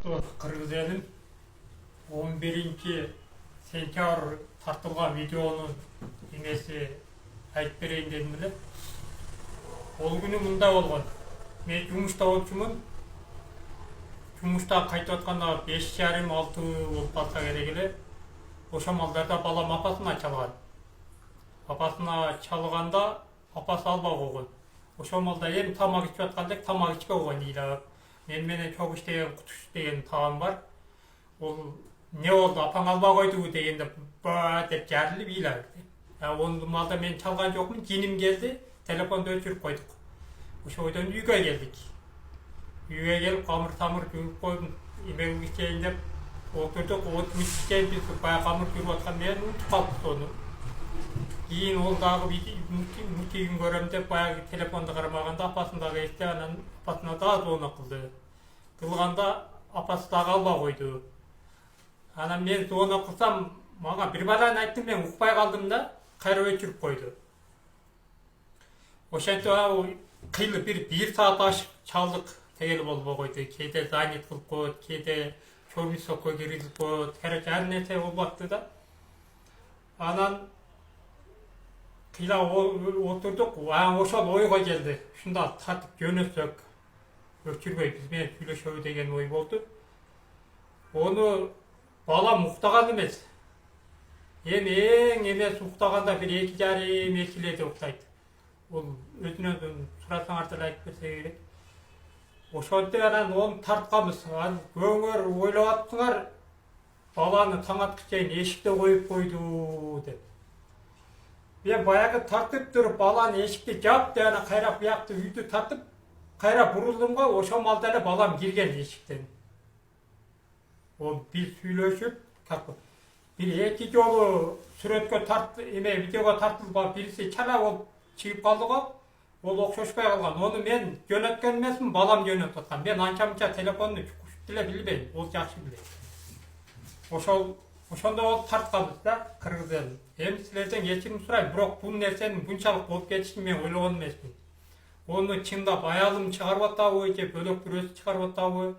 Кыргыз элин 11 сентябрь тартылган видеонун эмеси айтып берейин дедим эле. Ол күнү мындай болгон. Мен жумушта болчумун. Жумушта кайтып атканда 5:30-6 болуп калса керек эле. Ошол малдарда балам апасына чалган. Апасына чалганда апасы албай койгон. Ошол малда эми тамак ичип аткандек тамак ичпей койгон ыйлап. Мен менен чогуш деген кутуш деген тагам бар. Ол не болду апаң албай койдубу дегенде ба деп жарылып ыйлап. Onu малда мен чалган жокмун. Жиним келди, телефонду өчүрүп койдук. Ошол бойдон үйгө келдик. Үйгө келип камыр тамыр жууп койдум. Эмеге ичейин деп отурдук. Отуруп ичейин биз баягы камыр жууп аткан мен унутуп калдык сону. Кийин ол дагы мультигин көрөм деп баягы телефонду кармаганда апасын дагы эсте, анан апасына дагы звонок кылды. Кылганда апасы дагы албай койду. Анан мен звонок кылсам, мага бир баланы айттым, мен укпай калдым да, кайра өчүрүп койду. Ошентип кыйlı бир саат ашып чалдык, тегел болбой койду. Кээде занят кылып коет, кээде чормисокко киргизип коет, короче ар нерсе болуп атты да. Анан кыйла отурдук, ошол ойго келди. Ушунда тартып жөнөтсөк, өчүрбөй биз менен сүйлөшөбү деген ой болду. Onu балам уктаган эмес. Эми эң эмес уктаганда бир 2:30-2:00 уктайт. Ол өзүнөн сурасаңар деле айтып берсе керек. Ошентип анан onu тартканбыз. Анан көңөр ойлоп атсыңар, баланы таң аткыча чейин эшикте коюп койду деп. Мен баягы тартып туруп баланы эшикти жап деп анан кайра буякты үйдү тартып, кайра бурулдум го, ошол малда эле балам кирген эшиктен. Ол биз сүйлөшүп, бир эки жолу сүрөткө видеого тартылып, бириси чала болуп чыгып калды го. Ол окшошпой калган. Onu мен жөнөткөн эмесмин, балам жөнөтүп аткан. Мен анча-мынча телефонду чукушуп деле билбейм, ол жакшы билет. Ошондо болуп тартканбыз да, кыргыз элин. Эми силерден кечирим сурайм, бирок бул нерсенин мынчалык болуп кетишин мен ойлогон эмесмин. Onu чындап аялым чыгарып атабы же бөлөк бирөөсү чыгарып атабы,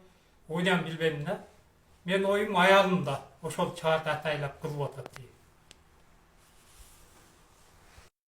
ойлойм билбейм да. Мен оюм аялымда ошол чыгарды атайлап кылып атат дейм.